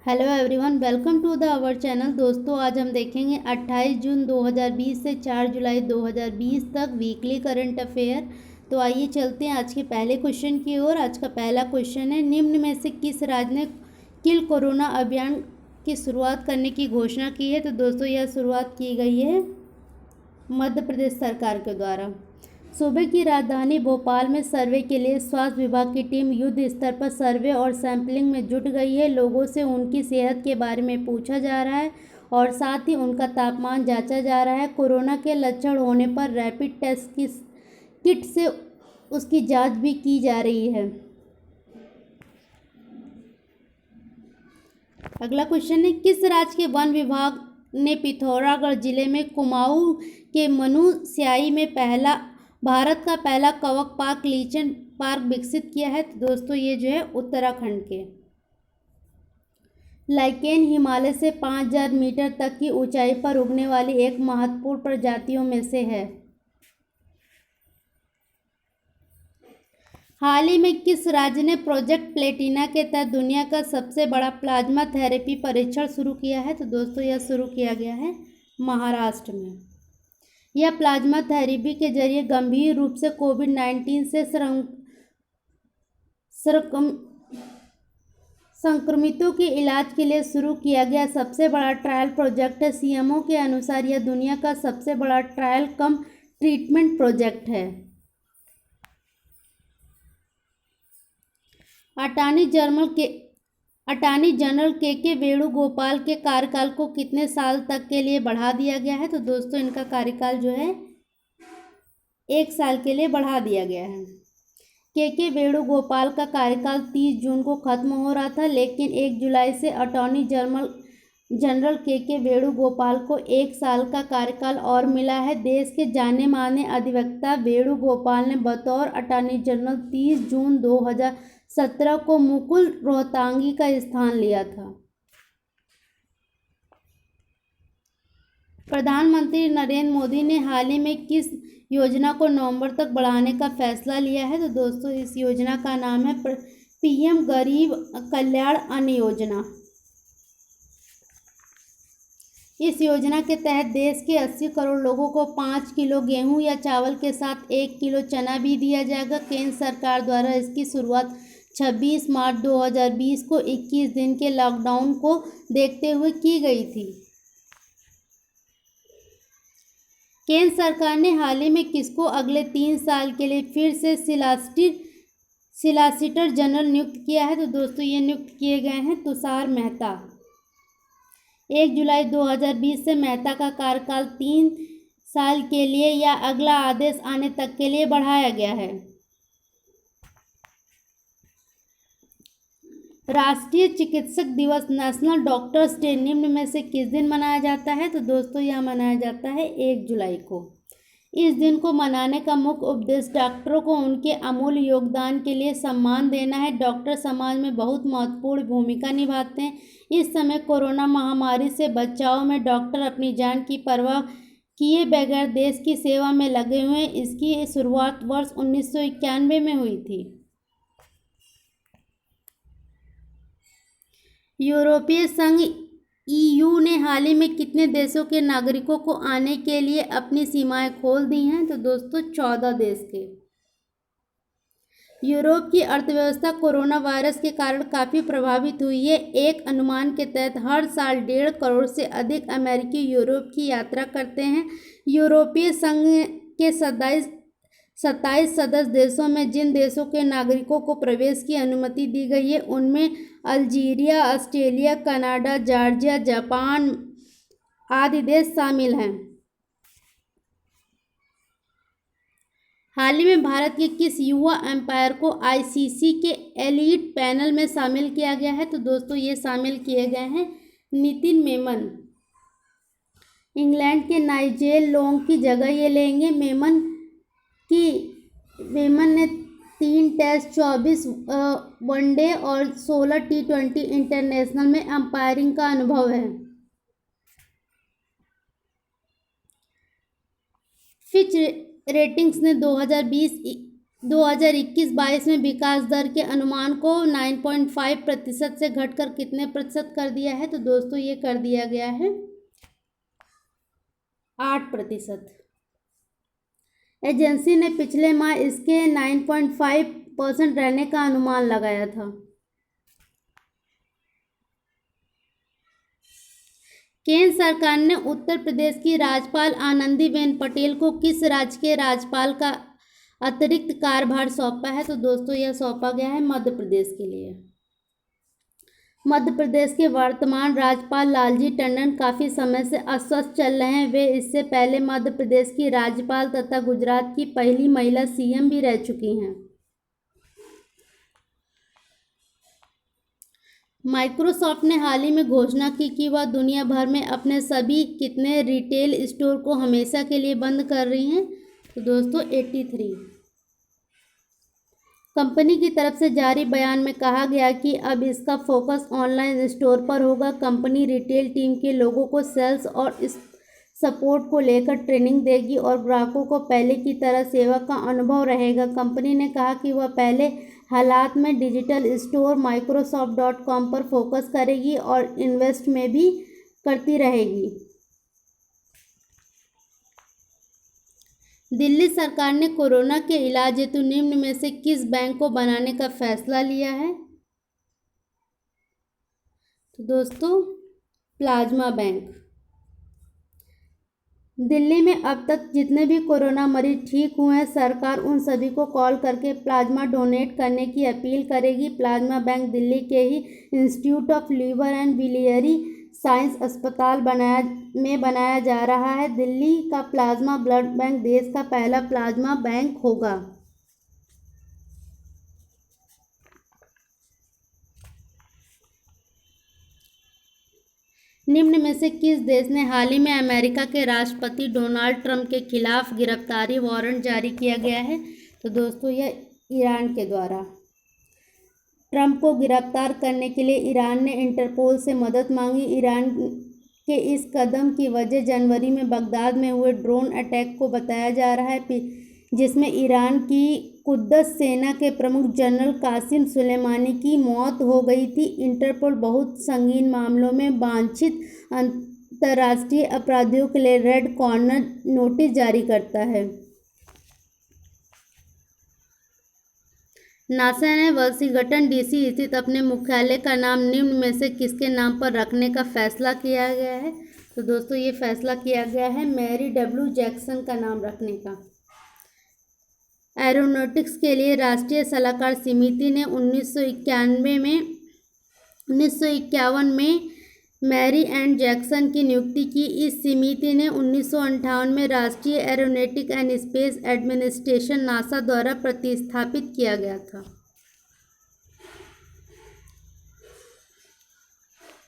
Hello everyone, welcome to the our channel. दोस्तों, आज हम देखेंगे 28 जून 2020 से 4 जुलाई 2020 तक वीकली करंट अफेयर। तो आइए चलते हैं आज के पहले क्वेश्चन की ओर। आज का पहला क्वेश्चन है, निम्न में से किस राज्य ने किल कोरोना अभियान की शुरुआत करने की घोषणा की है? तो दोस्तों, यह शुरुआत की गई है मध्य प्रदेश सरकार के द्वारा। सूबे की राजधानी भोपाल में सर्वे के लिए स्वास्थ्य विभाग की टीम युद्ध स्तर पर सर्वे और सैंपलिंग में जुट गई है। लोगों से उनकी सेहत के बारे में पूछा जा रहा है और साथ ही उनका तापमान जांचा जा रहा है। कोरोना के लक्षण होने पर रैपिड टेस्ट की किट से उसकी जांच भी की जा रही है। अगला क्वेश्चन है, किस राज्य के वन विभाग ने पिथौरागढ़ जिले में कुमाऊं के मनु स्याई में भारत का पहला कवक पार्क लीचन पार्क विकसित किया है? तो दोस्तों, ये जो है उत्तराखंड के लाइकेन हिमालय से 5000 मीटर तक की ऊंचाई पर उगने वाली एक महत्वपूर्ण प्रजातियों में से है। हाल ही में किस राज्य ने प्रोजेक्ट प्लेटिना के तहत दुनिया का सबसे बड़ा प्लाज्मा थेरेपी परीक्षण शुरू किया है? तो दोस्तों, यह शुरू किया गया है महाराष्ट्र में। यह प्लाज्मा थेरेपी के जरिए गंभीर रूप से कोविड-19 से संक्रमितों के इलाज के लिए शुरू किया गया सबसे बड़ा ट्रायल प्रोजेक्ट है। सीएमओ के अनुसार यह दुनिया का सबसे बड़ा ट्रायल कम ट्रीटमेंट प्रोजेक्ट है। अटॉर्नी जनरल के वेणुगोपाल के कार्यकाल को कितने साल तक के लिए बढ़ा दिया गया है? तो दोस्तों, इनका कार्यकाल जो है 1 साल के लिए बढ़ा दिया गया है। के वेणुगोपाल का कार्यकाल 30 जून को खत्म हो रहा था, लेकिन 1 जुलाई से अटॉर्नी जनरल के वेणुगोपाल को 1 साल का कार्यकाल और मिला है। देश के जाने माने अधिवक्ता वेणुगोपाल ने बतौर अटॉर्नी जनरल 30 जून 2017 को मुकुल रोहतांगी का स्थान लिया था। प्रधानमंत्री नरेंद्र मोदी ने हाल ही में किस योजना को नवंबर तक बढ़ाने का फैसला लिया है? तो दोस्तों, इस योजना का नाम है पीएम गरीब कल्याण अन्न योजना। इस योजना के तहत देश के 80 करोड़ लोगों को 5 किलो गेहूं या चावल के साथ 1 किलो चना भी दिया जाएगा। केंद्र सरकार द्वारा इसकी शुरुआत 26 मार्च 2020 को 21 दिन के लॉकडाउन को देखते हुए की गई थी। केंद्र सरकार ने हाल ही में किसको अगले 3 साल के लिए फिर से सिलासिटर जनरल नियुक्त किया है? तो दोस्तों, ये नियुक्त किए गए हैं तुषार मेहता। 1 जुलाई 2020 से मेहता का कार्यकाल 3 साल के लिए या अगला आदेश आने तक के लिए बढ़ाया गया है। राष्ट्रीय चिकित्सक दिवस नेशनल डॉक्टर्स डे निम्न में से किस दिन मनाया जाता है? तो दोस्तों, यह मनाया जाता है 1 जुलाई को। इस दिन को मनाने का मुख्य उद्देश्य डॉक्टरों को उनके अमूल्य योगदान के लिए सम्मान देना है। डॉक्टर समाज में बहुत महत्वपूर्ण भूमिका निभाते हैं। इस समय कोरोना महामारी से बचाव में डॉक्टर अपनी जान की परवाह किए बगैर देश की सेवा में लगे हुए हैं। इसकी शुरुआत वर्ष 1991 में हुई थी। यूरोपीय संघ EU ने हाल ही में कितने देशों के नागरिकों को आने के लिए अपनी सीमाएं खोल दी हैं? तो दोस्तों, 14 देश के। यूरोप की अर्थव्यवस्था कोरोना वायरस के कारण काफ़ी प्रभावित हुई है। एक अनुमान के तहत हर साल 1.5 करोड़ से अधिक अमेरिकी यूरोप की यात्रा करते हैं। यूरोपीय संघ के 27 सदस्य देशों में जिन देशों के नागरिकों को प्रवेश की अनुमति दी गई है, उनमें Algeria, Australia, Canada, Georgia, Japan आदि देश शामिल हैं। हाल ही में भारत के किस युवा एम्पायर को ICC के एलीट पैनल में शामिल किया गया है? तो दोस्तों, ये शामिल किए गए हैं नितिन मेमन। इंग्लैंड के नाइजेल लोंग की जगह ये लेंगे। मेमन ने 3 टेस्ट, 24 वनडे और 16 T20 इंटरनेशनल में अंपायरिंग का अनुभव है। फिच रेटिंग्स ने 2020 2021-22 में विकास दर के अनुमान को 9.5% से घटकर कितने प्रतिशत कर दिया है? तो दोस्तों ये कर दिया गया है 8%। एजेंसी ने पिछले माह इसके 9.5% रहने का अनुमान लगाया था। केंद्र सरकार ने उत्तर प्रदेश की राज्यपाल आनंदीबेन पटेल को किस राज्य के राज्यपाल का अतिरिक्त कार्यभार सौंपा है? तो दोस्तों यह सौंपा गया है मध्य प्रदेश के लिए। मध्य प्रदेश के वर्तमान राज्यपाल लालजी टंडन काफ़ी समय से अस्वस्थ चल रहे हैं। वे इससे पहले मध्य प्रदेश की राज्यपाल तथा गुजरात की पहली महिला सीएम भी रह चुकी हैं। माइक्रोसॉफ्ट ने हाल ही में घोषणा की कि वह दुनिया भर में अपने सभी कितने रिटेल स्टोर को हमेशा के लिए बंद कर रही हैं? तो दोस्तों 83। कंपनी की तरफ से जारी बयान में कहा गया कि अब इसका फोकस ऑनलाइन स्टोर पर होगा। कंपनी रिटेल टीम के लोगों को सेल्स और सपोर्ट को लेकर ट्रेनिंग देगी और ग्राहकों को पहले की तरह सेवा का अनुभव रहेगा। कंपनी ने कहा कि वह पहले हालात में डिजिटल स्टोर Microsoft.com पर फोकस करेगी और इन्वेस्ट में भी करती रहेगी। दिल्ली सरकार ने कोरोना के इलाज हेतु निम्न में से किस बैंक को बनाने का फैसला लिया है? तो दोस्तों प्लाज्मा बैंक। दिल्ली में अब तक जितने भी कोरोना मरीज ठीक हुए हैं, सरकार उन सभी को कॉल करके प्लाज्मा डोनेट करने की अपील करेगी। प्लाज्मा बैंक दिल्ली के ही institute of liver and biliary science अस्पताल बनाया जा रहा है। दिल्ली का प्लाज्मा ब्लड बैंक देश का पहला प्लाज्मा बैंक होगा। निम्न में से किस देश ने हाल ही में अमेरिका के राष्ट्रपति डोनाल्ड ट्रंप के खिलाफ गिरफ्तारी वारंट जारी किया गया है? तो दोस्तों यह ईरान के द्वारा। ट्रंप को गिरफ्तार करने के लिए ईरान ने इंटरपोल से मदद मांगी। ईरान के इस कदम की वजह जनवरी में बगदाद में हुए ड्रोन अटैक को बताया जा रहा है, जिसमें ईरान की कुद्दस सेना के प्रमुख जनरल कासिम सुलेमानी की मौत हो गई थी। इंटरपोल बहुत संगीन मामलों में वांछित अंतर्राष्ट्रीय अपराधियों के लिए रेड कॉर्नर नोटिस जारी करता है। नासा ने वाशिंगटन डीसी स्थित अपने मुख्यालय का नाम निम्न में से किसके नाम पर रखने का फैसला किया गया है? तो दोस्तों ये फैसला किया गया है मैरी डब्ल्यू जैक्सन का नाम रखने का। एरोनॉटिक्स के लिए राष्ट्रीय सलाहकार समिति ने 1951 में मैरी एंड जैक्सन की नियुक्ति की। इस समिति ने 1958 में राष्ट्रीय aeronautic and space administration NASA द्वारा प्रतिस्थापित किया गया था।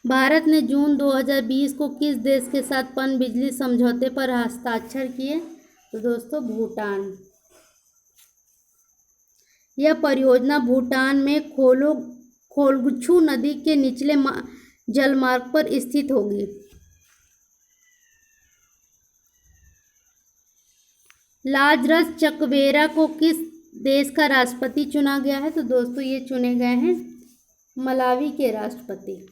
भारत ने जून 2020 को किस देश के साथ पनबिजली समझौते पर हस्ताक्षर किए? तो दोस्तों भूटान। यह परियोजना भूटान में खोलगुच्छू नदी के निचले जलमार्ग पर स्थित होगी। लाजरस चकवेरा को किस देश का राष्ट्रपति चुना गया है? तो दोस्तों ये चुने गए हैं मलावी के राष्ट्रपति।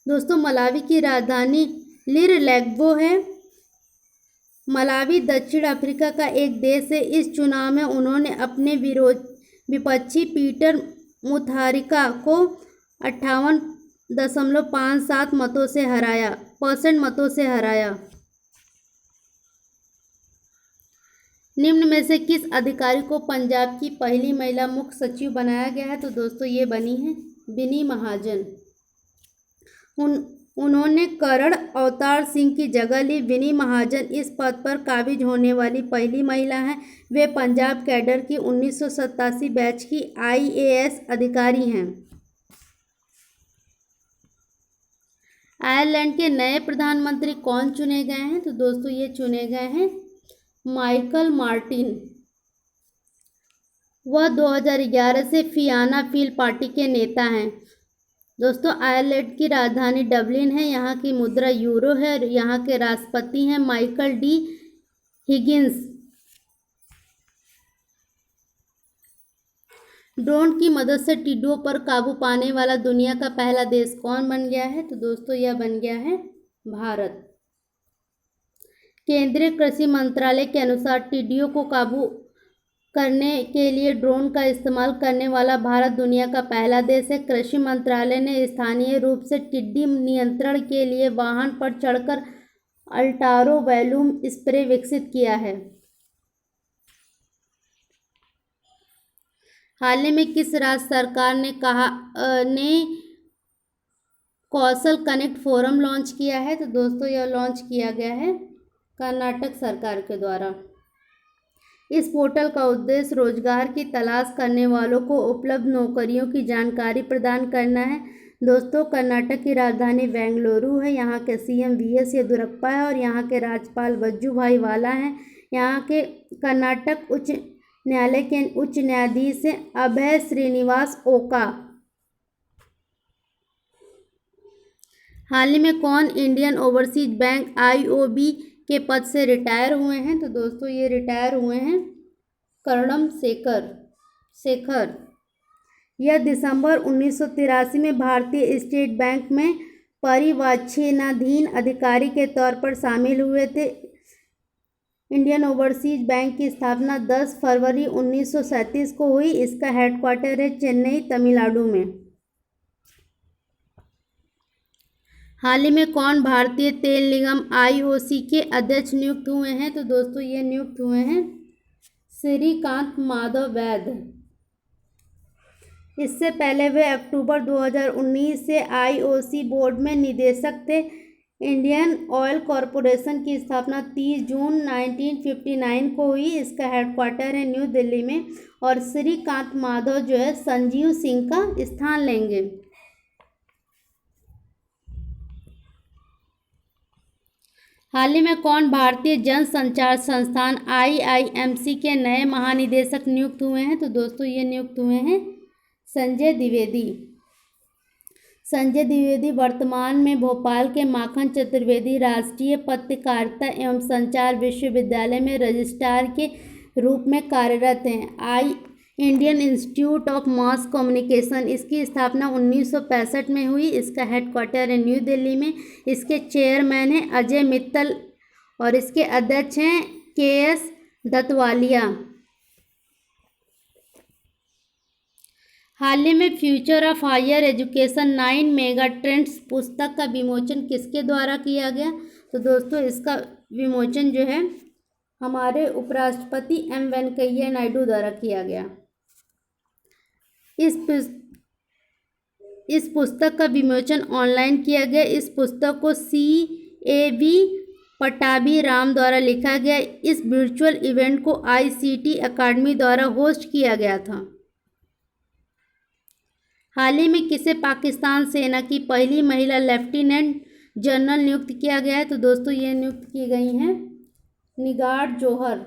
दोस्तों मलावी की राजधानी लिरलैग्वो है। मलावी दक्षिण अफ्रीका का एक देश है। इस चुनाव में उन्होंने अपने विपक्षी पीटर मुथारिका को 58.57% मतों से हराया। निम्न में से किस अधिकारी को पंजाब की पहली महिला मुख्य सचिव बनाया गया है? तो दोस्तों ये बनी है विनी महाजन। उन्होंने करण अवतार सिंह की जगह ली। विनी महाजन इस पद पर काबिज होने वाली पहली महिला हैं। वे पंजाब कैडर की 1987 बैच की IAS अधिकारी हैं। आयरलैंड के नए प्रधानमंत्री कौन चुने गए हैं? तो दोस्तों ये चुने गए हैं माइकल मार्टिन। वह 2011 से फियाना फील पार्टी के नेता हैं। दोस्तों आयरलैंड की राजधानी डबलिन है। यहाँ की मुद्रा यूरो है। यहाँ के राष्ट्रपति हैं माइकल डी हिगिंस। ड्रोन की मदद से टिड्डियों पर काबू पाने वाला दुनिया का पहला देश कौन बन गया है? तो दोस्तों यह बन गया है भारत। केंद्रीय कृषि मंत्रालय के अनुसार टिड्डियों को काबू करने के लिए ड्रोन का इस्तेमाल करने वाला भारत दुनिया का पहला देश है। कृषि मंत्रालय ने स्थानीय रूप से टिड्डी नियंत्रण के लिए वाहन पर चढ़कर अल्टारो वैल्यूम स्प्रे विकसित किया है। हाल ही में किस राज्य सरकार ने कौशल कनेक्ट फोरम लॉन्च किया है? तो दोस्तों यह लॉन्च किया गया है कर्नाटक सरकार के द्वारा। इस पोर्टल का उद्देश्य रोजगार की तलाश करने वालों को उपलब्ध नौकरियों की जानकारी प्रदान करना है। दोस्तों कर्नाटक की राजधानी बेंगलुरु है। यहाँ के सीएम वीएस येदियुरप्पा है और यहाँ के राज्यपाल वजुभाई वाला हैं। यहाँ के कर्नाटक उच्च न्यायालय के उच्च न्यायाधीश हैं अभय श्रीनिवास ओका। हाल ही में कौन इंडियन ओवरसीज बैंक आईओबी के पद से रिटायर हुए हैं? तो दोस्तों ये रिटायर हुए हैं कर्णम शेखर। यह दिसंबर 1983 में भारतीय स्टेट बैंक में परिवाचनाधीन अधिकारी के तौर पर शामिल हुए थे। इंडियन ओवरसीज बैंक की स्थापना 10 फरवरी 1937 को हुई। इसका हेडक्वार्टर है चेन्नई, तमिलनाडु में। हाल ही में कौन भारतीय तेल निगम आईओसी के अध्यक्ष नियुक्त हुए हैं? तो दोस्तों ये नियुक्त हुए हैं श्रीकांत माधव वैद्य। इससे पहले वे अक्टूबर 2019 से आईओसी बोर्ड में निदेशक थे। इंडियन ऑयल कॉरपोरेशन की स्थापना 30 जून 1959 को हुई। इसका हेडक्वार्टर है न्यू दिल्ली में और श्रीकांत माधव जो है संजीव सिंह का स्थान लेंगे। हाल ही में कौन भारतीय जन संचार संस्थान आईआईएमसी के नए महानिदेशक नियुक्त हुए हैं? तो दोस्तों ये नियुक्त हुए हैं संजय द्विवेदी। संजय द्विवेदी वर्तमान में भोपाल के माखन चतुर्वेदी राष्ट्रीय पत्रकारिता एवं संचार विश्वविद्यालय में रजिस्ट्रार के रूप में कार्यरत हैं। Indian institute of mass communication, इसकी स्थापना 1965 में हुई। इसका हेडक्वार्टर है न्यू दिल्ली में। इसके चेयरमैन हैं अजय मित्तल और इसके अध्यक्ष हैं केएस दत्तवालिया। हाल ही में future of higher education 9 mega trends पुस्तक का विमोचन किसके द्वारा किया गया? तो दोस्तों इसका विमोचन जो है हमारे उपराष्ट्रपति एम वेंकैया नायडू द्वारा किया गया। इस पुस्तक का विमोचन ऑनलाइन किया गया। इस पुस्तक को CAV पटाभी राम द्वारा लिखा गया। इस वर्चुअल इवेंट को ICT अकादमी द्वारा होस्ट किया गया था। हाल ही में किसे पाकिस्तान सेना की पहली महिला लेफ्टिनेंट जनरल नियुक्त किया गया है? तो दोस्तों ये नियुक्त की गई हैं निगार जौहर।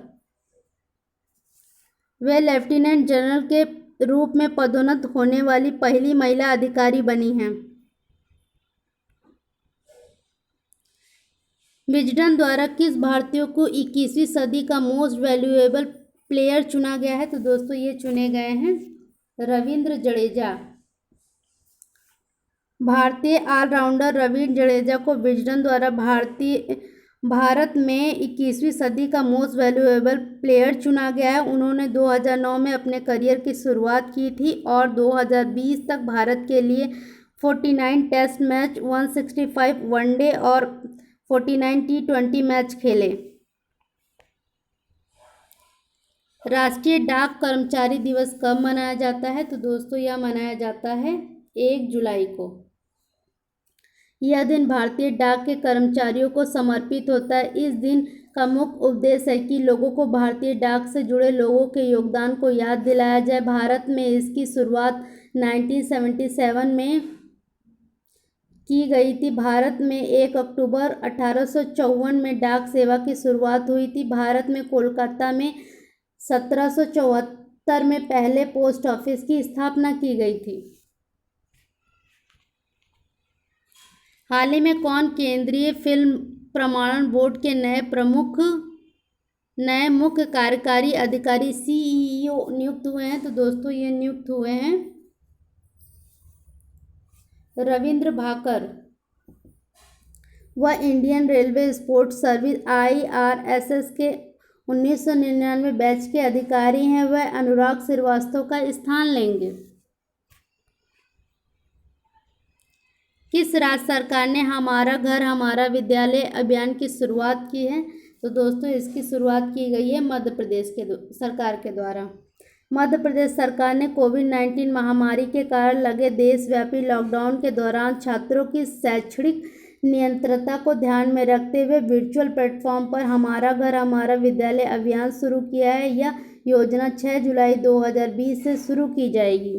वे लेफ्टिनेंट जनरल के रूप में पदोन्नत होने वाली पहली महिला अधिकारी बनी हैं। विजडन द्वारा किस भारतीय को 21वीं सदी का मोस्ट वैल्यूएबल प्लेयर चुना गया है? तो दोस्तों ये चुने गए हैं रविंद्र जडेजा। भारतीय ऑलराउंडर रविंद्र जडेजा को विजडन द्वारा भारत में 21वीं सदी का मोस्ट वैल्यूएबल प्लेयर चुना गया है। उन्होंने 2009 में अपने करियर की शुरुआत की थी और 2020 तक भारत के लिए 49 टेस्ट मैच, 165 वनडे और 49 T20 मैच खेले। राष्ट्रीय डाक कर्मचारी दिवस कब मनाया जाता है? तो दोस्तों यह मनाया जाता है 1 जुलाई को। यह दिन भारतीय डाक के कर्मचारियों को समर्पित होता है। इस दिन का मुख्य उद्देश्य है कि लोगों को भारतीय डाक से जुड़े लोगों के योगदान को याद दिलाया जाए। भारत में इसकी शुरुआत 1977 में की गई थी। भारत में 1 अक्टूबर 1854 में डाक सेवा की शुरुआत हुई थी। भारत में कोलकाता में 1774 में पहले पोस्ट ऑफिस की स्थापना की गई थी। हाल ही में कौन केंद्रीय फिल्म प्रमाणन बोर्ड के नए प्रमुख नए मुख्य कार्यकारी अधिकारी सीईओ नियुक्त हुए हैं? तो दोस्तों ये नियुक्त हुए हैं रविंद्र भाकर। वह Indian railway sports service IRSS के 1999 बैच के अधिकारी हैं। वह अनुराग श्रीवास्तव का स्थान लेंगे। किस राज्य सरकार ने हमारा घर हमारा विद्यालय अभियान की शुरुआत की है? तो दोस्तों इसकी शुरुआत की गई है मध्य प्रदेश के सरकार के द्वारा। मध्य प्रदेश सरकार ने कोविड-19 महामारी के कारण लगे देशव्यापी लॉकडाउन के दौरान छात्रों की शैक्षणिक निरंतरता को ध्यान में रखते हुए वर्चुअल प्लेटफॉर्म पर हमारा घर हमारा विद्यालय अभियान शुरू किया है। यह योजना 6 जुलाई 2020 से शुरू की जाएगी।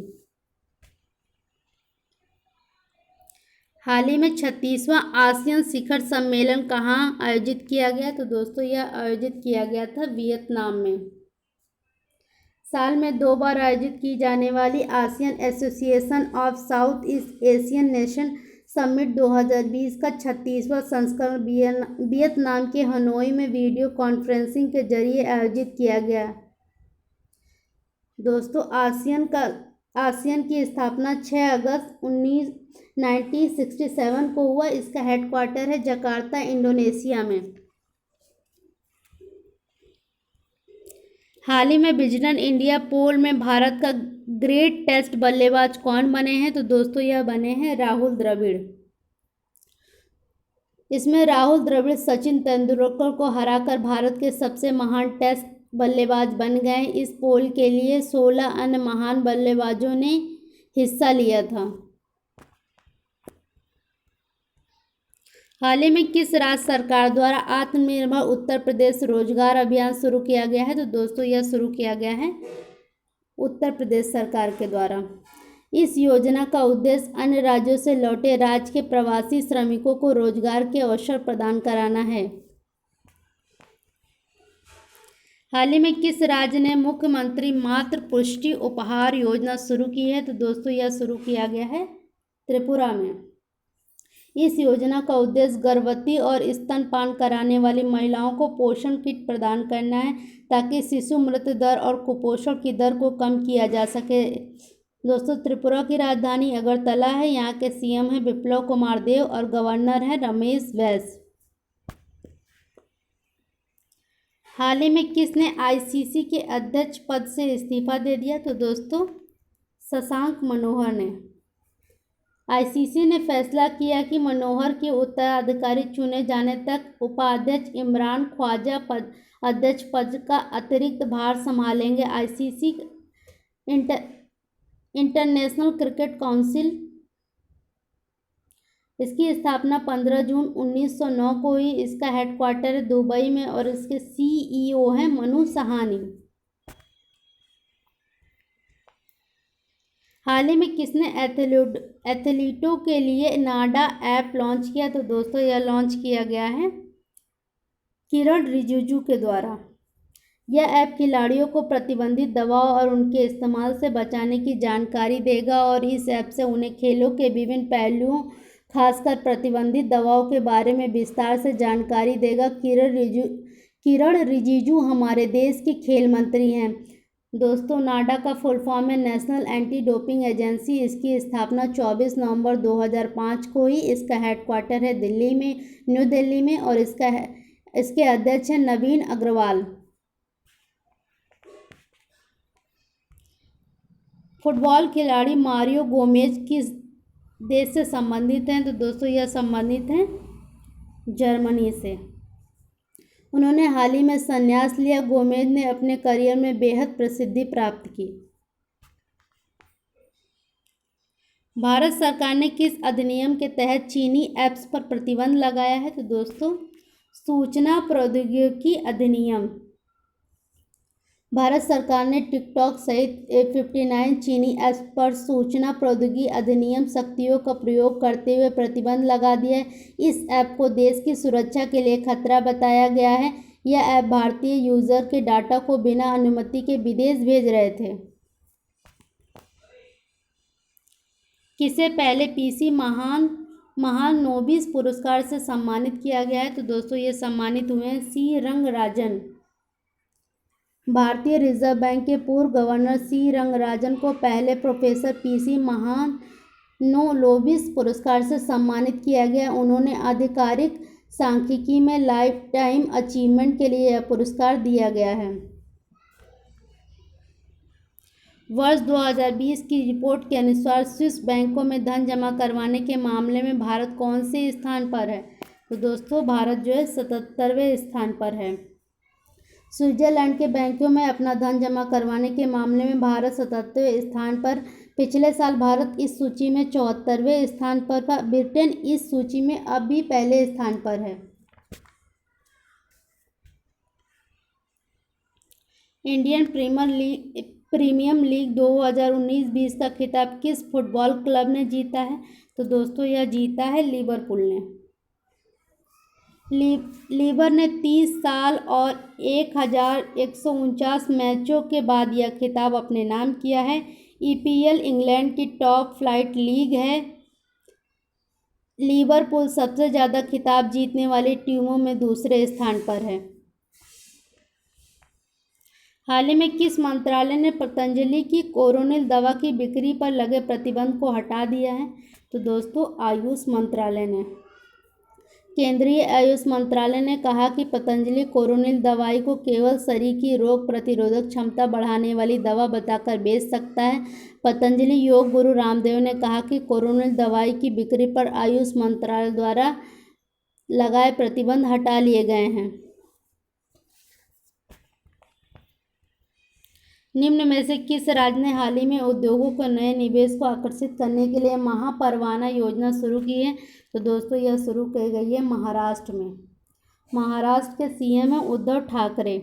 हाल ही में 36वां आसियान शिखर सम्मेलन कहाँ आयोजित किया गया? तो दोस्तों यह आयोजित किया गया था वियतनाम में। साल में 2 बार आयोजित की जाने वाली ASEAN association of south east Asian nation summit 2020 का 36वां संस्करण वियतनाम के हनोई में वीडियो कॉन्फ्रेंसिंग के जरिए आयोजित किया गया। दोस्तों आसियान की स्थापना 6 अगस्त 1967 को हुआ। इसका हेडक्वार्टर है जकार्ता, इंडोनेशिया में। हाल ही में विजडन इंडिया पोल में भारत का ग्रेट टेस्ट बल्लेबाज कौन बने हैं? तो दोस्तों यह बने हैं राहुल द्रविड़। इसमें राहुल द्रविड़ सचिन तेंदुलकर को हराकर भारत के सबसे महान टेस्ट बल्लेबाज बन गए। इस पोल के लिए 16 अन्य महान बल्लेबाजों ने हिस्सा लिया था। हाल ही में किस राज्य सरकार द्वारा आत्मनिर्भर उत्तर प्रदेश रोजगार अभियान शुरू किया गया है? तो दोस्तों यह शुरू किया गया है उत्तर प्रदेश सरकार के द्वारा। इस योजना का उद्देश्य अन्य राज्यों से लौटे राज्य के प्रवासी श्रमिकों को रोजगार के अवसर प्रदान कराना है। हाल ही में किस राज्य ने मुख्यमंत्री मातृ पुष्टि उपहार योजना शुरू की है? तो दोस्तों यह शुरू किया गया है त्रिपुरा में। इस योजना का उद्देश्य गर्भवती और स्तनपान कराने वाली महिलाओं को पोषण किट प्रदान करना है ताकि शिशु मृत्यु दर और कुपोषण की दर को कम किया जा सके। दोस्तों त्रिपुरा की राजधानी अगरतला है। यहाँ के सीएम हैं बिप्लब कुमार देव और गवर्नर हैं रमेश बैस। हाल ही में किसने ICC के अध्यक्ष पद से इस्तीफा दे दिया? तो दोस्तों शशांक मनोहर ने। ICC ने फैसला किया कि मनोहर के उत्तराधिकारी चुने जाने तक उपाध्यक्ष इमरान ख्वाजा अध्यक्ष पद का अतिरिक्त भार संभालेंगे। ICC इंटरनेशनल क्रिकेट काउंसिल इसकी स्थापना 15 जून 1909 को हुई। इसका हेडक्वार्टर है दुबई में और इसके CEO हैं मनु सहानी। हाल ही में किसने एथलीटों के लिए नाडा ऐप लॉन्च किया? तो दोस्तों यह लॉन्च किया गया है किरण रिजिजू के द्वारा। यह ऐप खिलाड़ियों को प्रतिबंधित दवाओं और उनके इस्तेमाल से बचाने की जानकारी देगा और इस ऐप से उन्हें खेलों के विभिन्न पहलुओं खासकर प्रतिबंधित दवाओं के बारे में विस्तार से जानकारी देगा। किरण रिजिजू हमारे देश की खेल मंत्री हैं। दोस्तों नाडा का फुल फॉर्म है नेशनल एंटी डोपिंग एजेंसी। इसकी स्थापना 24 नवंबर 2005 को हुई। इसका हेडक्वार्टर है न्यू दिल्ली में और इसके अध्यक्ष हैं नवीन अग्रवाल। फुटबॉल खिलाड़ी मारियो गोमेज किस देश से संबंधित हैं? तो दोस्तों यह संबंधित हैं जर्मनी से। उन्होंने हाल ही में संन्यास लिया। गोमेज ने अपने करियर में बेहद प्रसिद्धि प्राप्त की। भारत सरकार ने किस अधिनियम के तहत चीनी ऐप्स पर प्रतिबंध लगाया है? तो दोस्तों सूचना प्रौद्योगिकी अधिनियम। भारत सरकार ने टिकटॉक सहित 59 चीनी ऐप्स पर सूचना प्रौद्योगिकी अधिनियम शक्तियों का प्रयोग करते हुए प्रतिबंध लगा दिया है। इस ऐप को देश की सुरक्षा के लिए खतरा बताया गया है। यह ऐप भारतीय यूजर के डाटा को बिना अनुमति के विदेश भेज रहे थे। किसे पहले PC महानोबिस पुरस्कार से सम्मानित किया गया है? तो दोस्तों ये सम्मानित हुए हैं C रंगराजन। भारतीय रिजर्व बैंक के पूर्व गवर्नर सी रंगराजन को पहले प्रोफेसर पीसी महानोलोबिस पुरस्कार से सम्मानित किया गया। उन्होंने आधिकारिक सांख्यिकी में लाइफ टाइम अचीवमेंट के लिए यह पुरस्कार दिया गया है। वर्ष 2020 की रिपोर्ट के अनुसार स्विस बैंकों में धन जमा करवाने के मामले में भारत कौन से स्थान पर है? तो दोस्तों भारत जो है 77वें स्थान पर है। स्विट्जरलैंड के बैंकों में अपना धन जमा करवाने के मामले में भारत 77वें स्थान पर। पिछले साल भारत इस सूची में 74वें स्थान पर था। ब्रिटेन इस सूची में अब भी पहले स्थान पर है। इंडियन प्रीमियम लीग 2019-20 का खिताब किस फुटबॉल क्लब ने जीता है? तो दोस्तों यह जीता है लिवरपूल ने। लीवर ने 30 साल और 1149 मैचों के बाद यह खिताब अपने नाम किया है। ईपीएल इंग्लैंड की टॉप फ्लाइट लीग है। लिवरपूल सबसे ज़्यादा खिताब जीतने वाली टीमों में दूसरे स्थान पर है। हाल ही में किस मंत्रालय ने पतंजलि की कोरोनिल दवा की बिक्री पर लगे प्रतिबंध को हटा दिया है? तो दोस्तों आयुष मंत्रालय ने। केंद्रीय आयुष मंत्रालय ने कहा कि पतंजलि कोरोनिल दवाई को केवल शरीर की रोग प्रतिरोधक क्षमता बढ़ाने वाली दवा बताकर बेच सकता है। पतंजलि योग गुरु रामदेव ने कहा कि कोरोनिल दवाई की बिक्री पर आयुष मंत्रालय द्वारा लगाए प्रतिबंध हटा लिए गए हैं। निम्न में से किस राज्य ने हाल ही में उद्योगों को नए निवेश को आकर्षित करने के लिए महापरवाना योजना शुरू की है? तो दोस्तों यह शुरू की गई है महाराष्ट्र में। महाराष्ट्र के सीएम हैं उद्धव ठाकरे।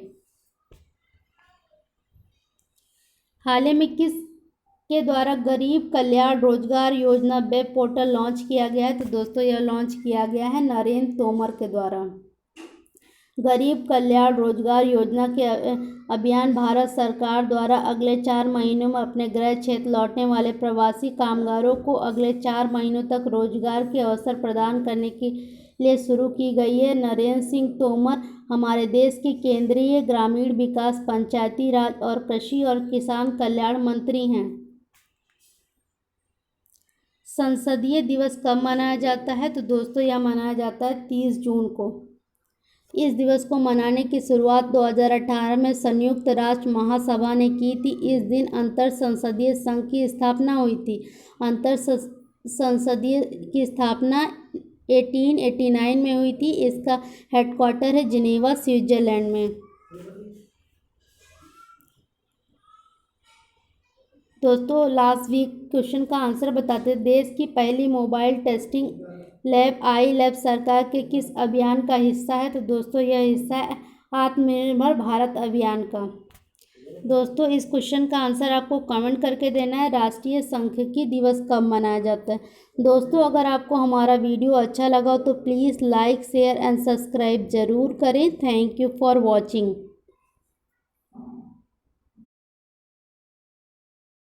हाल ही में किस के द्वारा गरीब कल्याण रोजगार योजना वेब पोर्टल लॉन्च किया गया है? तो दोस्तों यह लॉन्च किया गया है नरेंद्र तोमर के द्वारा। गरीब कल्याण रोजगार योजना के अभियान भारत सरकार द्वारा अगले 4 महीनों में अपने गृह क्षेत्र लौटने वाले प्रवासी कामगारों को अगले 4 महीनों तक रोजगार के अवसर प्रदान करने के लिए शुरू की गई है। नरेंद्र सिंह तोमर हमारे देश के केंद्रीय ग्रामीण विकास, पंचायती राज और कृषि और किसान कल्याण मंत्री हैं। संसदीय दिवस कब मनाया जाता है? तो दोस्तों यह मनाया जाता है 30 जून को। इस दिवस को मनाने की शुरुआत 2018 में संयुक्त राष्ट्र महासभा ने की थी। इस दिन अंतर संसदीय संघ की स्थापना हुई थी। अंतर संसदीय की स्थापना 1889 में हुई थी। इसका हेडक्वार्टर है जिनेवा, स्विट्जरलैंड में। दोस्तों लास्ट वीक क्वेश्चन का आंसर बताते हैं। देश की पहली मोबाइल टेस्टिंग लैब आई लैब सरकार के किस अभियान का हिस्सा है? तो दोस्तों यह हिस्सा है आत्मनिर्भर भारत अभियान का। दोस्तों इस क्वेश्चन का आंसर आपको कमेंट करके देना है। राष्ट्रीय सांख्यिकी दिवस कब मनाया जाता है? दोस्तों अगर आपको हमारा वीडियो अच्छा लगा तो please like, share and subscribe ज़रूर करें। Thank you for watching.